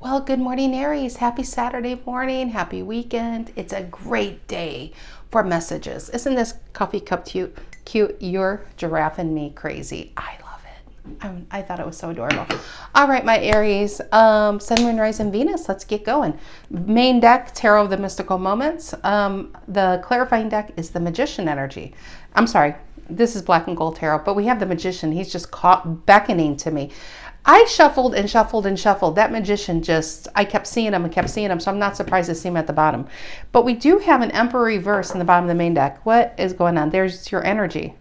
Well, good morning, Aries. Happy Saturday morning. Happy weekend. It's a great day for messages. Isn't this coffee cup cute? You're giraffing me crazy. I love it. I thought it was so adorable. All right, my Aries. Sun, Moon, Rising, Venus. Let's get going. Main deck, Tarot of the Mystical Moments. The clarifying deck is the Magician energy. I'm sorry. This is Black and Gold Tarot, but we have the Magician. He's just beckoning to me. I shuffled and shuffled and shuffled. That Magician I kept seeing him and kept seeing him, so I'm not surprised to see him at the bottom. But we do have an Emperor reverse in the bottom of the main deck. What is going on? There's your energy.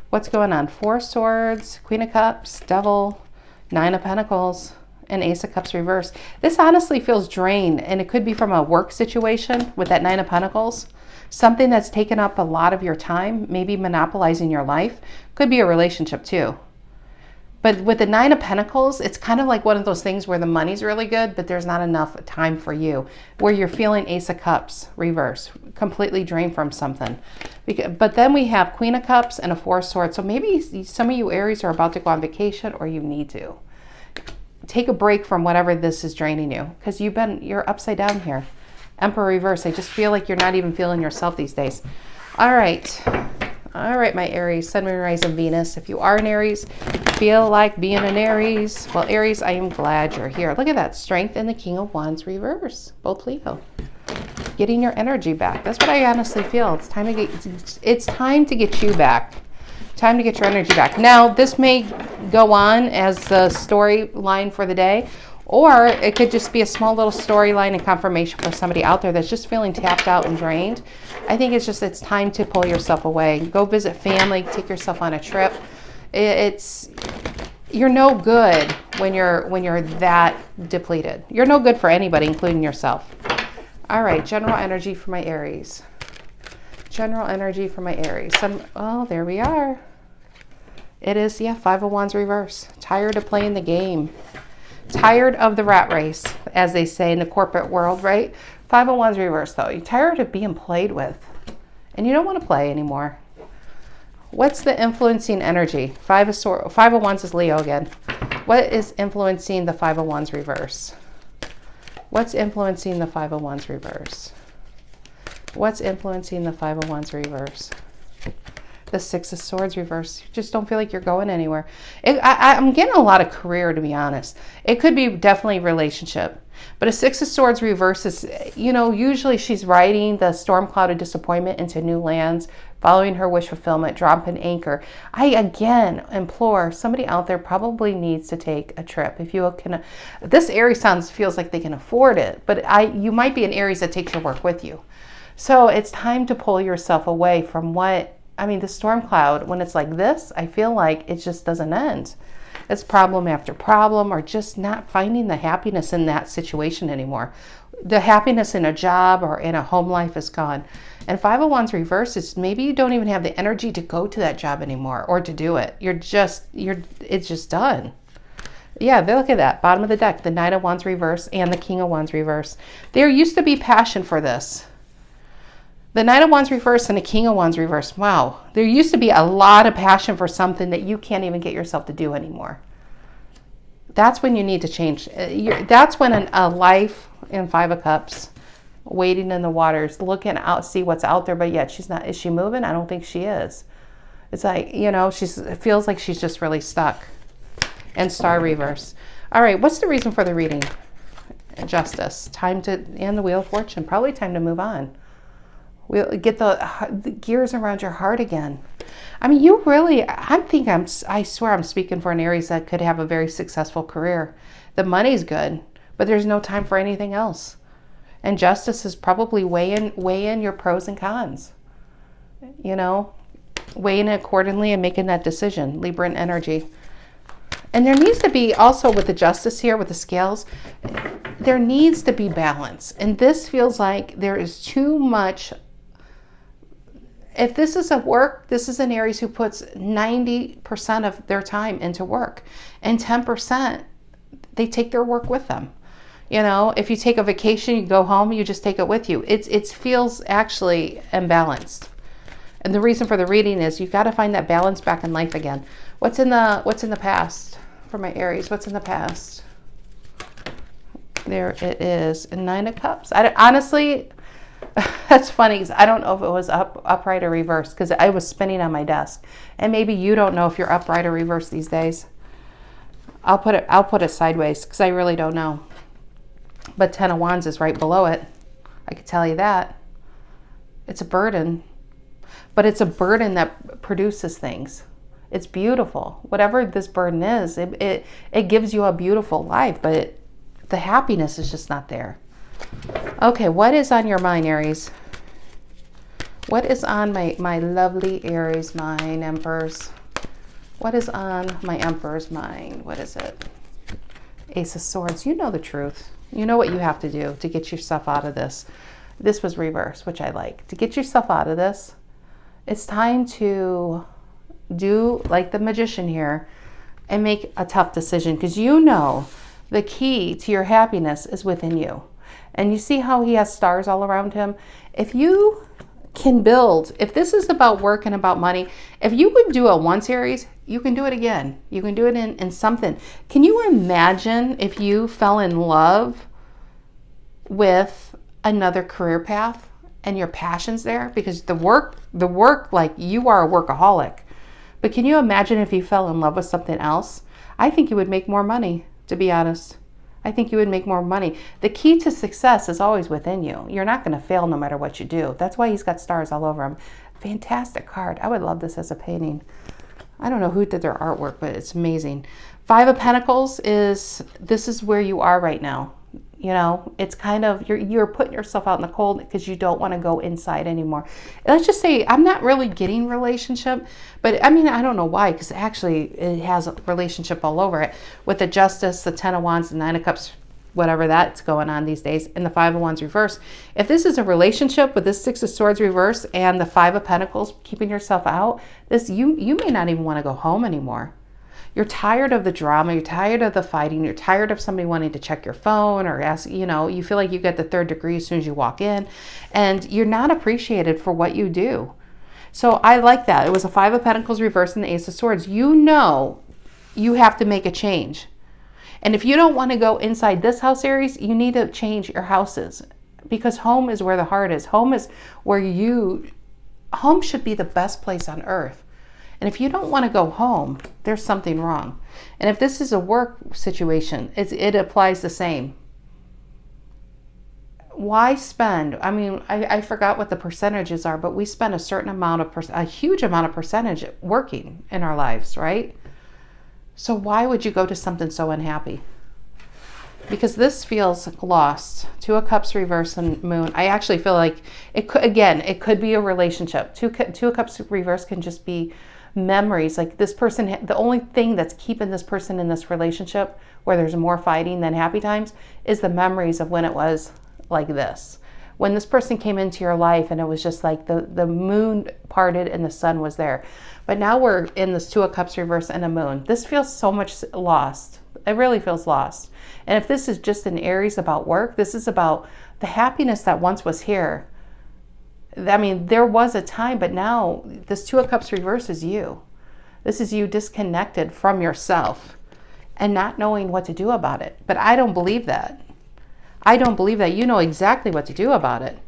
What's going on? Four Swords, Queen of Cups, Devil, Nine of Pentacles, and Ace of Cups reverse. This honestly feels drained, and it could be from a work situation with that Nine of Pentacles. Something that's taken up a lot of your time, maybe monopolizing your life. Could be a relationship too. But with the Nine of Pentacles, it's kind of like one of those things where the money's really good, but there's not enough time for you, where you're feeling Ace of Cups reverse, completely drained from something. But then we have Queen of Cups and a Four of Swords. So maybe some of you Aries are about to go on vacation, or you need to take a break from whatever this is draining you, because you're upside down here. Emperor reverse. I just feel like you're not even feeling yourself these days. All right, my Aries, Sun, Moon, Rising, Venus. If you are an Aries, feel like being an Aries. Well, Aries, I am glad you're here. Look at that, Strength and the King of Wands reverse, both Leo. Getting your energy back. That's what I honestly feel. It's time to get you back. Time to get your energy back. Now, this may go on as the storyline for the day, or it could just be a small little storyline and confirmation for somebody out there that's just feeling tapped out and drained. I think it's time to pull yourself away. Go visit family, take yourself on a trip. You're no good when you're that depleted. You're no good for anybody, including yourself. All right, general energy for my Aries. General energy for my Aries. There we are. It is, Five of Wands reverse. Tired of playing the game. Tired of the rat race, as they say in the corporate world, right? Five of Wands reverse, though. You're tired of being played with, and you don't want to play anymore. What's the influencing energy? Five of Wands is Leo again. What is influencing the Five of Wands reverse? What's influencing the Five of Wands reverse? What's influencing the Five of Wands reverse? The Six of Swords reverse. You just don't feel like you're going anywhere. I'm getting a lot of career, to be honest. It could be definitely relationship. But a Six of Swords reverse is, usually she's riding the storm cloud of disappointment into new lands, following her wish fulfillment, dropping anchor. I, again, implore somebody out there probably needs to take a trip. If you can, this Aries feels like they can afford it, but you might be an Aries that takes your work with you. So it's time to pull yourself away from the storm cloud, when it's like this, I feel like it just doesn't end. It's problem after problem, or just not finding the happiness in that situation anymore. The happiness in a job or in a home life is gone. And Five of Wands reverse is maybe you don't even have the energy to go to that job anymore or to do it. It's just done. Yeah, look at that. Bottom of the deck, the Knight of Wands reverse and the King of Wands reverse. There used to be passion for this. The Knight of Wands reverse and the King of Wands reverse. Wow. There used to be a lot of passion for something that you can't even get yourself to do anymore. That's when you need to change. That's when a life in Five of Cups, waiting in the waters, looking out, see what's out there, but yet she's not. Is she moving? I don't think she is. It's like, it feels like she's just really stuck. And Star reverse. All right, what's the reason for the reading? Justice. And the Wheel of Fortune. Probably time to move on. We'll get the gears around your heart again. I swear I'm speaking for an Aries that could have a very successful career. The money's good, but there's no time for anything else. And Justice is probably weighing your pros and cons. Weighing it accordingly and making that decision. Libra energy. And there needs to be also, with the Justice here, with the scales, there needs to be balance. And this feels like there is too much. If this is this is an Aries who puts 90% of their time into work, and 10%, they take their work with them. If you take a vacation, you go home, you just take it with you. It feels actually imbalanced. And the reason for the reading is you've got to find that balance back in life again. What's in the past for my Aries? What's in the past? There it is. And 9 of Cups. Honestly, that's funny because I don't know if it was upright or reversed because I was spinning on my desk. And maybe you don't know if you're upright or reversed these days. I'll put it sideways because I really don't know. But 10 of Wands is right below it. I could tell you that. It's a burden. But it's a burden that produces things. It's beautiful. Whatever this burden is, it gives you a beautiful life, but the happiness is just not there. Okay, what is on your mind, Aries? What is on my lovely Aries mind, Emperors? What is on my Emperor's mind? What is it? Ace of Swords. You know the truth. You know what you have to do to get yourself out of this. This was reversed, which I like. To get yourself out of this, it's time to do like the magician here and make a tough decision, because you know the key to your happiness is within you. And you see how he has stars all around him? If you can build, if this is about work and about money, if you could do it once, Aries, you can do it again. You can do it in something. Can you imagine if you fell in love with another career path and your passion's there? Because the work, like you are a workaholic. But can you imagine if you fell in love with something else? I think you would make more money, to be honest. I think you would make more money. The key to success is always within you. You're not going to fail no matter what you do. That's why he's got stars all over him. Fantastic card. I would love this as a painting. I don't know who did their artwork, but it's amazing. 5 of Pentacles this is where you are right now. You know, it's kind of, you're putting yourself out in the cold because you don't want to go inside anymore. Let's just say, I'm not really getting relationship, but I mean, I don't know why, because actually it has a relationship all over it with the Justice, the 10 of Wands, the 9 of Cups, whatever that's going on these days, and the 5 of Wands reverse. If this is a relationship with this 6 of Swords reverse and the 5 of Pentacles keeping yourself out, you may not even want to go home anymore. You're tired of the drama, you're tired of the fighting, you're tired of somebody wanting to check your phone or ask, you know, you feel like you get the 3rd degree as soon as you walk in, and you're not appreciated for what you do. So I like that. It was a 5 of Pentacles reversed and the Ace of Swords. You know you have to make a change. And if you don't want to go inside this house, Aries, you need to change your houses, because home is where the heart is. Home is where home should be the best place on earth. And if you don't want to go home, there's something wrong. And if this is a work situation, it applies the same. Why spend? I mean, I forgot what the percentages are, but we spend a certain amount of, a huge amount of percentage working in our lives, right? So why would you go to something so unhappy? Because this feels lost. 2 of Cups reverse and Moon. I actually feel like it could be a relationship. Two of Cups reverse can just be memories. Like this person, the only thing that's keeping this person in this relationship where there's more fighting than happy times is the memories of when it was like this. When this person came into your life and it was just like the moon parted and the sun was there. But now we're in this 2 of Cups reverse and a moon. This feels so much lost. It really feels lost. And if this is just an Aries about work, this is about the happiness that once was here. I mean, there was a time, but now this 2 of Cups reverse is you. This is you disconnected from yourself and not knowing what to do about it. But I don't believe that. I don't believe that. You know exactly what to do about it.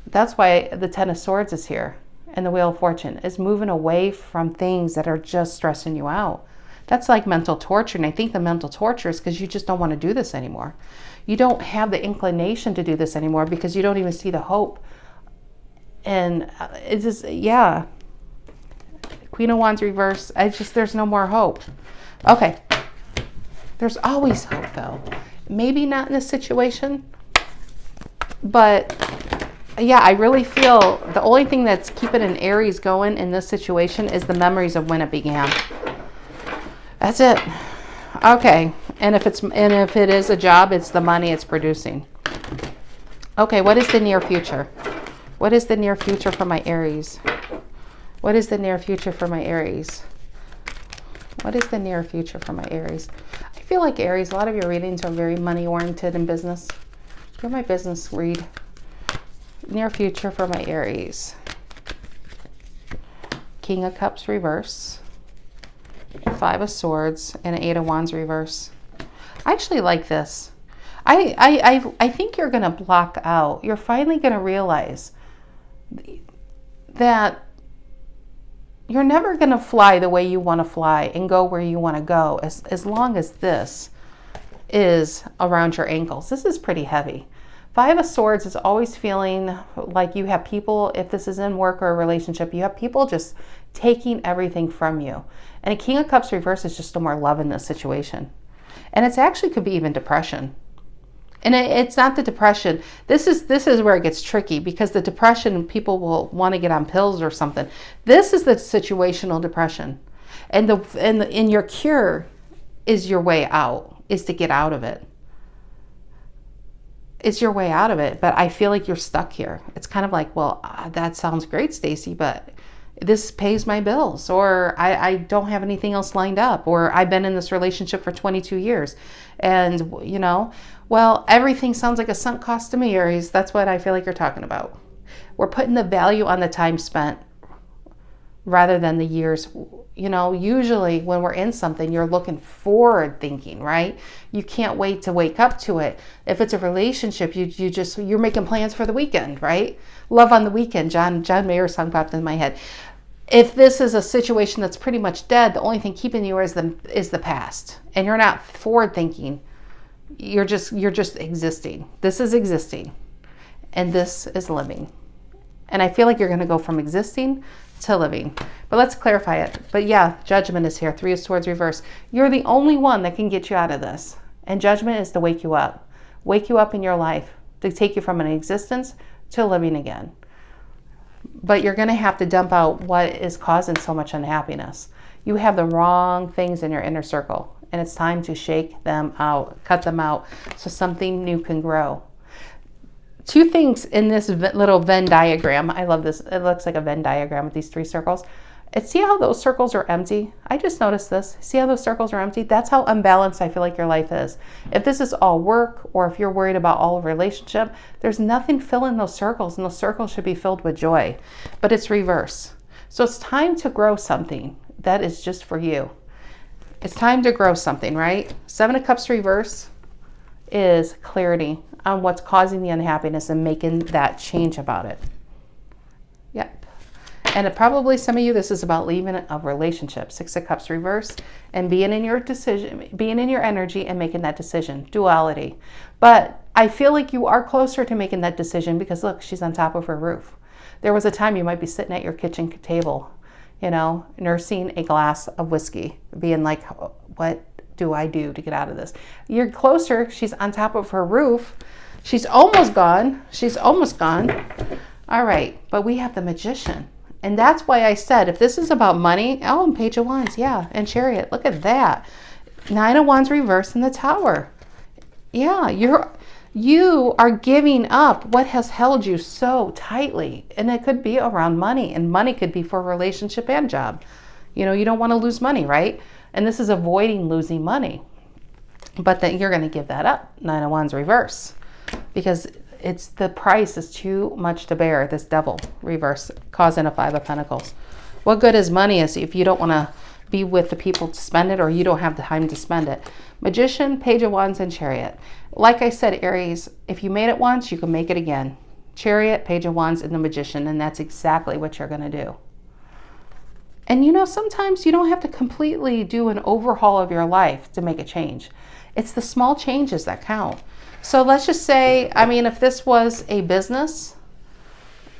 That's why the 10 of Swords is here, and the Wheel of Fortune is moving away from things that are just stressing you out. That's like mental torture. And I think the mental torture is because you just don't want to do this anymore. You don't have the inclination to do this anymore because you don't even see the hope. And it's just, yeah. Queen of Wands reverse. There's no more hope. Okay. There's always hope though. Maybe not in this situation, but yeah, I really feel the only thing that's keeping an Aries going in this situation is the memories of when it began. That's it. Okay. And if it is a job, it's the money it's producing. Okay, what is the near future? What is the near future for my Aries? What is the near future for my Aries? What is the near future for my Aries? I feel like Aries, a lot of your readings are very money oriented in business. You're my business read. Near future for my Aries. King of Cups reverse. 5 of Swords and an 8 of Wands reverse. I actually like this. I think you're going to block out. You're finally going to realize that you're never going to fly the way you want to fly and go where you want to go as long as this is around your ankles. This is pretty heavy. Five of Swords is always feeling like you have people, if this is in work or a relationship, you have people just taking everything from you. And a King of Cups reverse is just no more love in this situation. And it's actually could be even depression. And it's not the depression. This is where it gets tricky, because the depression, people will want to get on pills or something. This is the situational depression. And your cure is your way out, is to get out of it. It's your way out of it, but I feel like you're stuck here. It's kind of like, well, that sounds great, Stacy, but this pays my bills, or I don't have anything else lined up, or I've been in this relationship for 22 years. And, well, everything sounds like a sunk cost to me, Aries. That's what I feel like you're talking about. We're putting the value on the time spent rather than the years. Usually when we're in something, you're looking forward thinking, right? You can't wait to wake up to it. If it's a relationship, you're making plans for the weekend, right? Love on the Weekend, John Mayer's song popped in my head. If this is a situation that's pretty much dead, the only thing keeping you is the past, and you're not forward thinking. You're just existing. This is existing, and this is living. And I feel like you're going to go from existing to living. But let's clarify it. But yeah, Judgment is here. Three of Swords reverse. You're the only one that can get you out of this. And Judgment is to wake you up. Wake you up in your life, to take you from an existence to living again. But you're going to have to dump out what is causing so much unhappiness. You have the wrong things in your inner circle, and it's time to shake them out, cut them out, so something new can grow. Two things in this little Venn diagram. I love this. It looks like a Venn diagram with these three circles. See how those circles are empty? I just noticed this. See how those circles are empty? That's how unbalanced I feel like your life is. If this is all work, or if you're worried about all relationship, there's nothing filling those circles, and those circles should be filled with joy. But it's reverse. So it's time to grow something that is just for you. It's time to grow something, right? Seven of Cups reverse is clarity on what's causing the unhappiness and making that change about it. Yep. And probably some of you, this is about leaving a relationship. Six of Cups reverse, and being in your decision, being in your energy and making that decision. Duality. But I feel like you are closer to making that decision, because look, she's on top of her roof. There was a time you might be sitting at your kitchen table, nursing a glass of whiskey, being like, what do I do to get out of this? You're closer. She's on top of her roof. She's almost gone. She's almost gone. All right. But we have the Magician. And that's why I said, if this is about money, and Page of Wands, yeah, and Chariot. Look at that. Nine of Wands reversed in the Tower. Yeah, you are giving up what has held you so tightly. And it could be around money. And money could be for a relationship and job. You don't want to lose money, right? And this is avoiding losing money. But then you're going to give that up. Nine of Wands reverse. Because the price is too much to bear. This Devil reverse causing a Five of Pentacles. What good is money if you don't want to be with the people to spend it, or you don't have the time to spend it? Magician, Page of Wands, and Chariot. Like I said, Aries, if you made it once, you can make it again. Chariot, Page of Wands, and the Magician. And that's exactly what you're going to do. And sometimes you don't have to completely do an overhaul of your life to make a change. It's the small changes that count. So let's just say, if this was a business,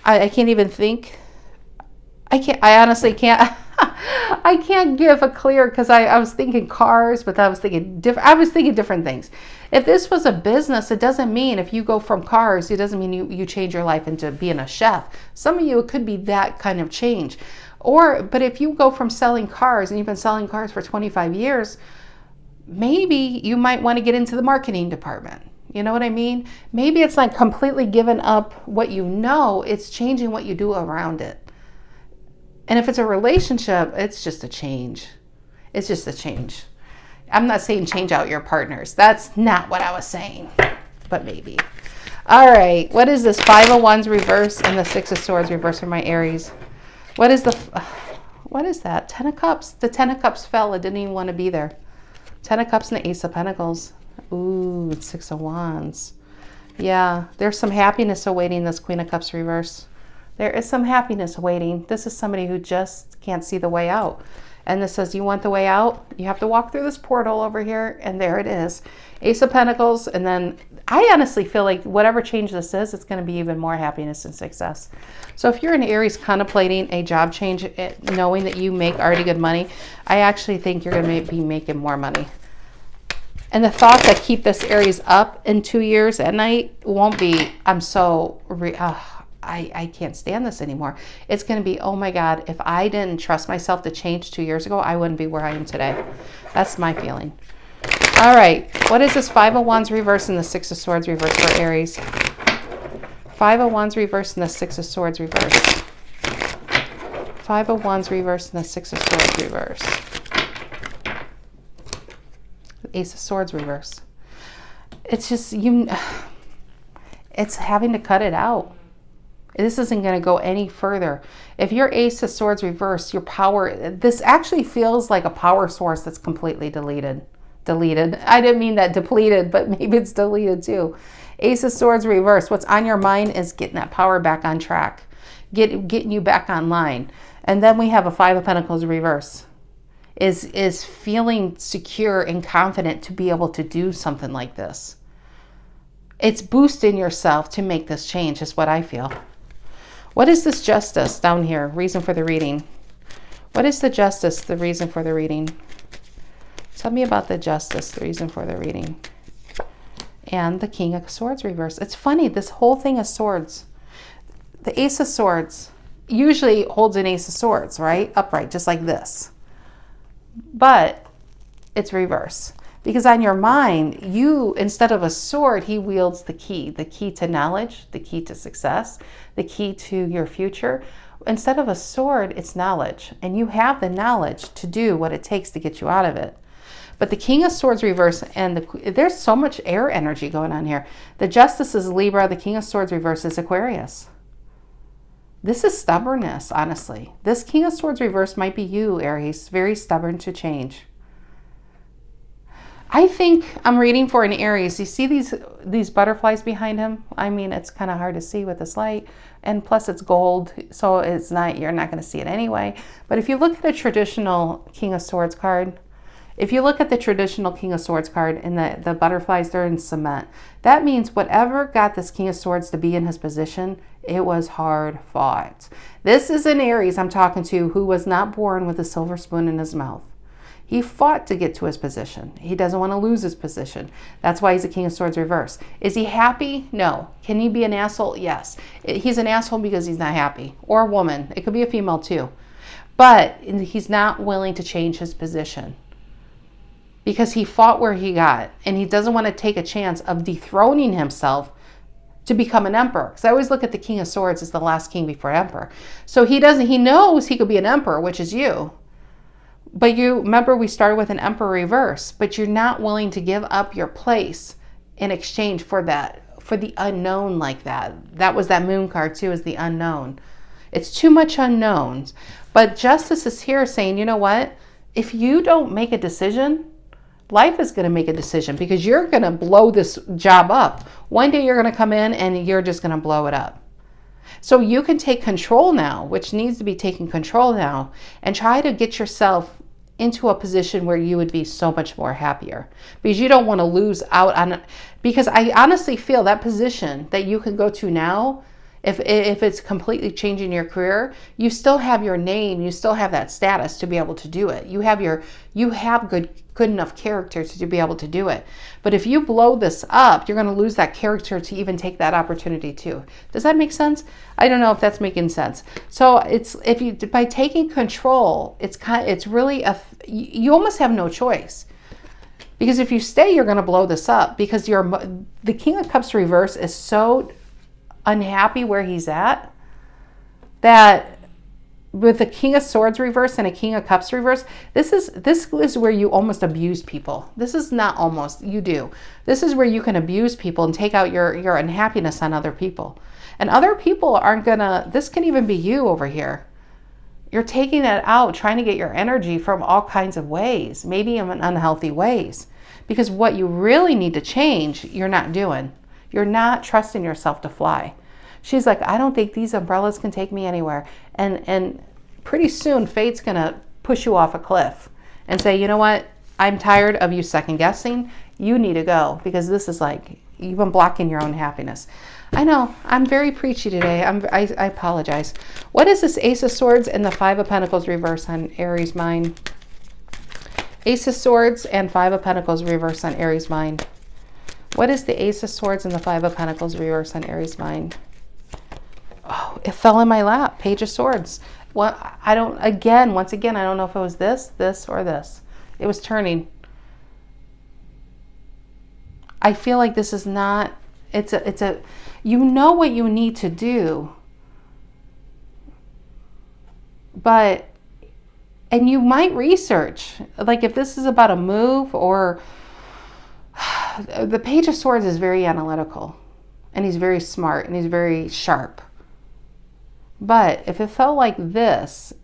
I can't even think. I honestly can't. I can't give a clear, because I was thinking cars, but I was thinking different things. If this was a business, it doesn't mean if you go from cars, it doesn't mean you change your life into being a chef. Some of you, it could be that kind of change. But if you go from selling cars, and you've been selling cars for 25 years, maybe you might want to get into the marketing department. You know what I mean? Maybe it's like completely giving up what it's changing what you do around it. And if it's a relationship, it's just a change. It's just a change. I'm not saying change out your partners. That's not what I was saying, but maybe. All right. What is this? Five of Wands reverse and the Six of Swords reverse for my Aries. What is that? Ten of Cups. The Ten of Cups fell. It didn't even want to be there. Ten of Cups and the Ace of Pentacles. Ooh, 6 of Wands. Yeah, there's some happiness awaiting this Queen of Cups reverse. There is some happiness awaiting. This is somebody who just can't see the way out. And this says, you want the way out? You have to walk through this portal over here. And there it is. Ace of Pentacles. And then I honestly feel like whatever change this is, it's going to be even more happiness and success. So if you're an Aries contemplating a job change, knowing that you make already good money, I actually think you're going to be making more money. And the thoughts that keep this Aries up in 2 years at night won't be, I can't stand this anymore. It's going to be, oh my God, if I didn't trust myself to change 2 years ago, I wouldn't be where I am today. That's my feeling. All right. What is this 5 of Wands reverse and the 6 of Swords reverse for Aries? 5 of Wands reverse and the 6 of Swords reverse. 5 of Wands reverse and the 6 of Swords reverse. Ace of Swords reverse. It's just, it's having to cut it out. This isn't going to go any further. If your Ace of Swords reverse, your power, this actually feels like a power source that's completely deleted. I didn't mean that depleted, but maybe it's deleted too. Ace of Swords reverse. What's on your mind is getting that power back on track, getting you back online. And then we have a 5 of Pentacles reverse. Is feeling secure and confident to be able to do something like this. It's boosting yourself to make this change, is what I feel. What is this Justice down here? Reason for the reading. What is the Justice, the reason for the reading? Tell me about the Justice, the reason for the reading. And the King of Swords reverse. It's funny, this whole thing is swords. The Ace of Swords usually holds an Ace of Swords, right? Upright, just like this. But it's reverse. Because on your mind, you, instead of a sword, he wields the key to knowledge, the key to success, the key to your future. Instead of a sword, it's knowledge. And you have the knowledge to do what it takes to get you out of it. But the King of Swords reverse, and there's so much air energy going on here. The Justice is Libra, the King of Swords reverse is Aquarius. This is stubbornness, honestly. This King of Swords reverse might be you, Aries, very stubborn to change. I think I'm reading for an Aries. You see these butterflies behind him? I mean, it's kind of hard to see with this light. And plus it's gold, so you're not going to see it anyway. But if you look at a traditional King of Swords card, if you look at the traditional King of Swords card and the butterflies, they're in cement. That means whatever got this King of Swords to be in his position, it was hard fought. This is an Aries I'm talking to who was not born with a silver spoon in his mouth. He fought to get to his position. He doesn't want to lose his position. That's why he's a King of Swords reverse. Is he happy? No. Can he be an asshole? Yes. He's an asshole because he's not happy. Or a woman. It could be a female too. But he's not willing to change his position. Because he fought where he got. And he doesn't want to take a chance of dethroning himself to become an emperor. Because I always look at the King of Swords as the last king before emperor. So he knows he could be an emperor, which is you. But you remember we started with an emperor reverse, but you're not willing to give up your place in exchange for the unknown like that. That was that moon card too, is the unknown. It's too much unknowns. But Justice is here saying, you know what? If you don't make a decision, life is going to make a decision because you're going to blow this job up. One day you're going to come in and you're just going to blow it up. So you can take control now, which needs to be taking control now, and try to get yourself into a position where you would be so much more happier because you don't want to lose out on it. Because I honestly feel that position that you can go to now, if it's completely changing your career, you still have your name, you still have that status to be able to do it. You have good enough character to be able to do it. But if you blow this up, you're going to lose that character to even take that opportunity too. Does that make sense? I don't know if that's making sense. So by taking control, it's really you almost have no choice. Because if you stay, you're going to blow this up because the King of Cups reverse is so unhappy where he's at that with a King of Swords reverse and a King of Cups reverse, this is where you almost abuse people. This is not almost, you do. This is where you can abuse people and take out your unhappiness on other people. And other people aren't gonna, this can even be you over here. You're taking it out, trying to get your energy from all kinds of ways, maybe in unhealthy ways. Because what you really need to change, you're not doing. You're not trusting yourself to fly. She's like, I don't think these umbrellas can take me anywhere. And pretty soon, fate's going to push you off a cliff and say, you know what? I'm tired of you second guessing. You need to go, because this is like, you've been blocking your own happiness. I know, I'm very preachy today. I apologize. What is this Ace of Swords and the Five of Pentacles reverse on Aries mind? Ace of Swords and Five of Pentacles reverse on Aries mind. What is the Ace of Swords and the Five of Pentacles reverse on Aries mind? Oh, it fell in my lap. Page of Swords. Well, once again, I don't know if it was this, or this. It was turning. I feel like this is not, you know what you need to do, and you might research, like if this is about a move, or the Page of Swords is very analytical, and he's very smart, and he's very sharp. But if it felt like this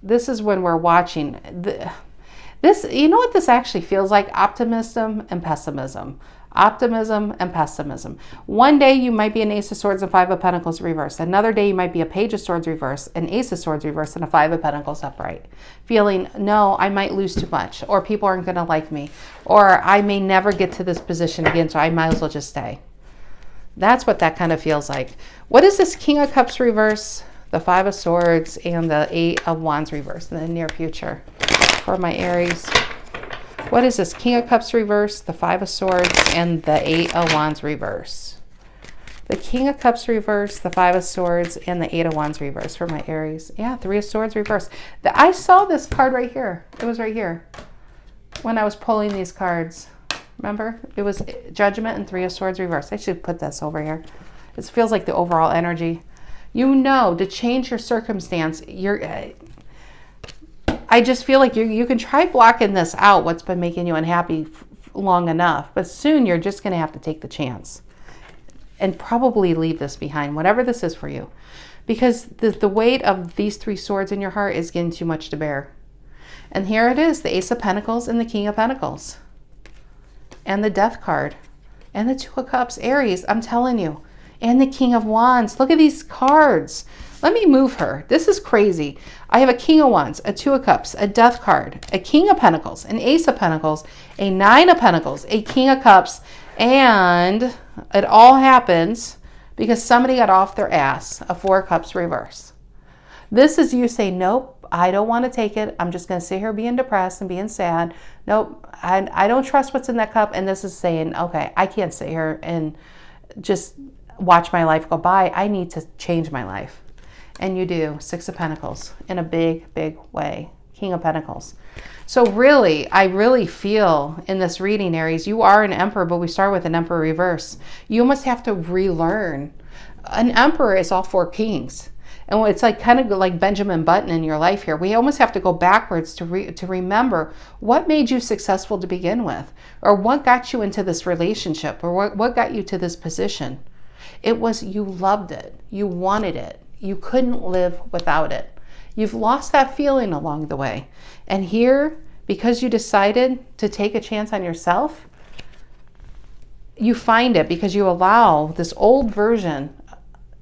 is when we're watching this, you know what this actually feels like? Optimism and pessimism. Optimism and pessimism. One day you might be an Ace of Swords and Five of Pentacles reverse. Another day you might be a Page of Swords reverse, an Ace of Swords reverse, and a Five of Pentacles upright. Feeling, no, I might lose too much, or people aren't going to like me, or I may never get to this position again, so I might as well just stay. That's what that kind of feels like. What is this King of Cups reverse, the Five of Swords, and the Eight of Wands reverse in the near future for my Aries? What is this? King of Cups reverse, the Five of Swords, and the Eight of Wands reverse. The King of Cups reverse, the Five of Swords, and the Eight of Wands reverse for my Aries. Yeah, Three of Swords reverse. I saw this card right here. It was right here when I was pulling these cards. Remember? It was Judgment and Three of Swords reverse. I should put this over here. It feels like the overall energy. You know, to change your circumstance, I just feel like you can try blocking this out, what's been making you unhappy long enough, but soon you're just going to have to take the chance and probably leave this behind, whatever this is for you, because the weight of these three swords in your heart is getting too much to bear. And here it is, the Ace of Pentacles and the King of Pentacles and the Death card and the Two of Cups, Aries, I'm telling you, and the King of Wands. Look at these cards. Let me move her. This is crazy. I have a King of Wands, a Two of Cups, a Death card, a King of Pentacles, an Ace of Pentacles, a Nine of Pentacles, a King of Cups, and it all happens because somebody got off their ass, a Four of Cups reverse. This is you saying, nope, I don't want to take it. I'm just going to sit here being depressed and being sad. Nope, I don't trust what's in that cup. And this is saying, okay, I can't sit here and just watch my life go by. I need to change my life. And you do. Six of Pentacles in a big, big way. King of Pentacles. So really, I really feel in this reading, Aries, you are an Emperor, but we start with an Emperor reverse. You almost have to relearn. An Emperor is all four kings. And it's like kind of like Benjamin Button in your life here. We almost have to go backwards to remember what made you successful to begin with, or what got you into this relationship, or what got you to this position. It was you loved it. You wanted it. You couldn't live without it. You've lost that feeling along the way. And here, because you decided to take a chance on yourself, you find it because you allow this old version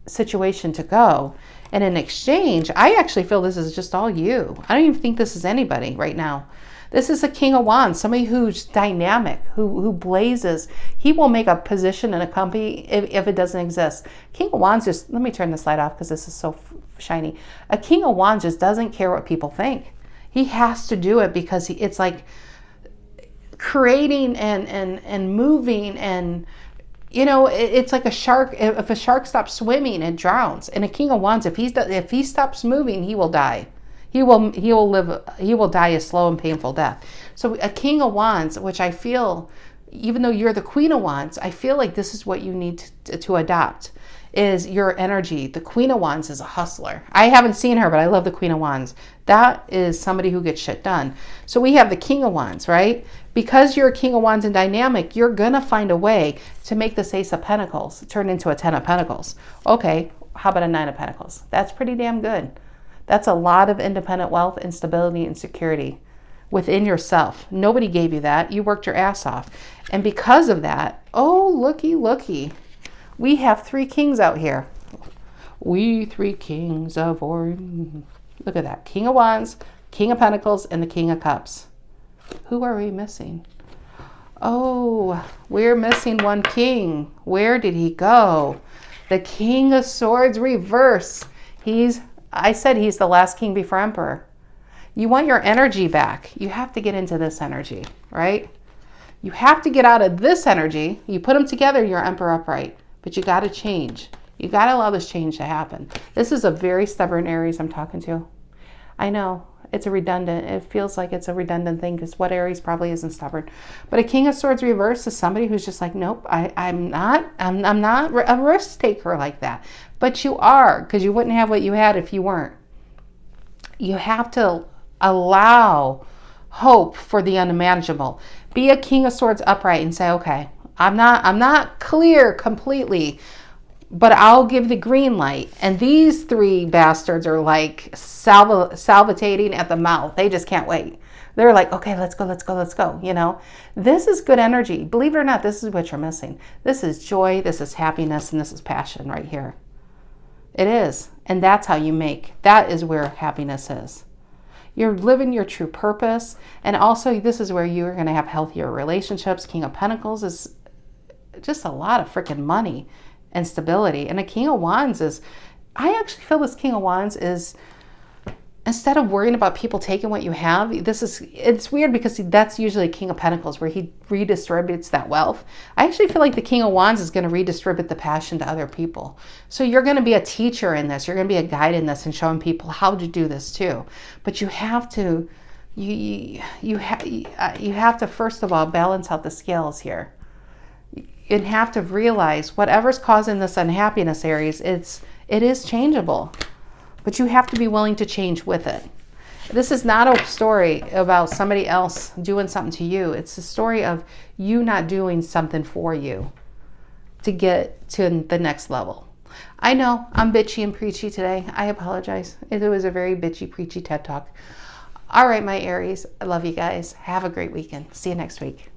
situation to go. And in exchange, I actually feel this is just all you. I don't even think this is anybody right now. This is a King of Wands, somebody who's dynamic, who blazes. He will make a position in a company if it doesn't exist. King of Wands just, let me turn this light off because this is so shiny. A King of Wands just doesn't care what people think. He has to do it because it's like creating and moving, and you know, it's like a shark. If a shark stops swimming, it drowns. And a King of Wands, if he stops moving, he will die. He will die a slow and painful death. So a King of Wands, which I feel, even though you're the Queen of Wands, I feel like this is what you need to adopt, is your energy. The Queen of Wands is a hustler. I haven't seen her, but I love the Queen of Wands. That is somebody who gets shit done. So we have the King of Wands, right? Because you're a King of Wands and dynamic, you're going to find a way to make this Ace of Pentacles turn into a Ten of Pentacles. Okay, how about a Nine of Pentacles? That's pretty damn good. That's a lot of independent wealth and stability and security within yourself. Nobody gave you that. You worked your ass off. And because of that, oh, looky. We have 3 kings out here. We 3 kings of Orion. Look at that. King of Wands, King of Pentacles, and the King of Cups. Who are we missing? Oh, we're missing one king. Where did he go? The King of Swords reverse. I said he's the last king before emperor. You want your energy back. You have to get into this energy, right? You have to get out of this energy. You put them together, you're emperor upright. But you got to change. You got to allow this change to happen. This is a very stubborn Aries I'm talking to. I know. It feels like it's a redundant thing because what Aries probably isn't stubborn. But a King of Swords reverse is somebody who's just like, nope, I'm not a risk taker like that. But you are, because you wouldn't have what you had if you weren't. You have to allow hope for the unimaginable. Be a King of Swords upright and say, okay, I'm not clear completely, but I'll give the green light. And these 3 bastards are like salivating at the mouth. They just can't wait. They're like, okay, let's go. You know, this is good energy. Believe it or not, this is what you're missing. This is joy, this is happiness, and this is passion right here. It is. And that's how you that is where happiness is. You're living your true purpose. And also, this is where you're going to have healthier relationships. King of Pentacles is just a lot of freaking money and stability. And a King of Wands I actually feel this King of Wands is, instead of worrying about people taking what you have, it's weird because that's usually a King of Pentacles where he redistributes that wealth. I actually feel like the King of Wands is going to redistribute the passion to other people. So you're going to be a teacher in this. You're going to be a guide in this and showing people how to do this too. But you have to, you have to first of all balance out the scales here. You have to realize whatever's causing this unhappiness, Aries, it is changeable. But you have to be willing to change with it. This is not a story about somebody else doing something to you. It's a story of you not doing something for you to get to the next level. I know I'm bitchy and preachy today. I apologize. It was a very bitchy, preachy TED Talk. All right, my Aries. I love you guys. Have a great weekend. See you next week.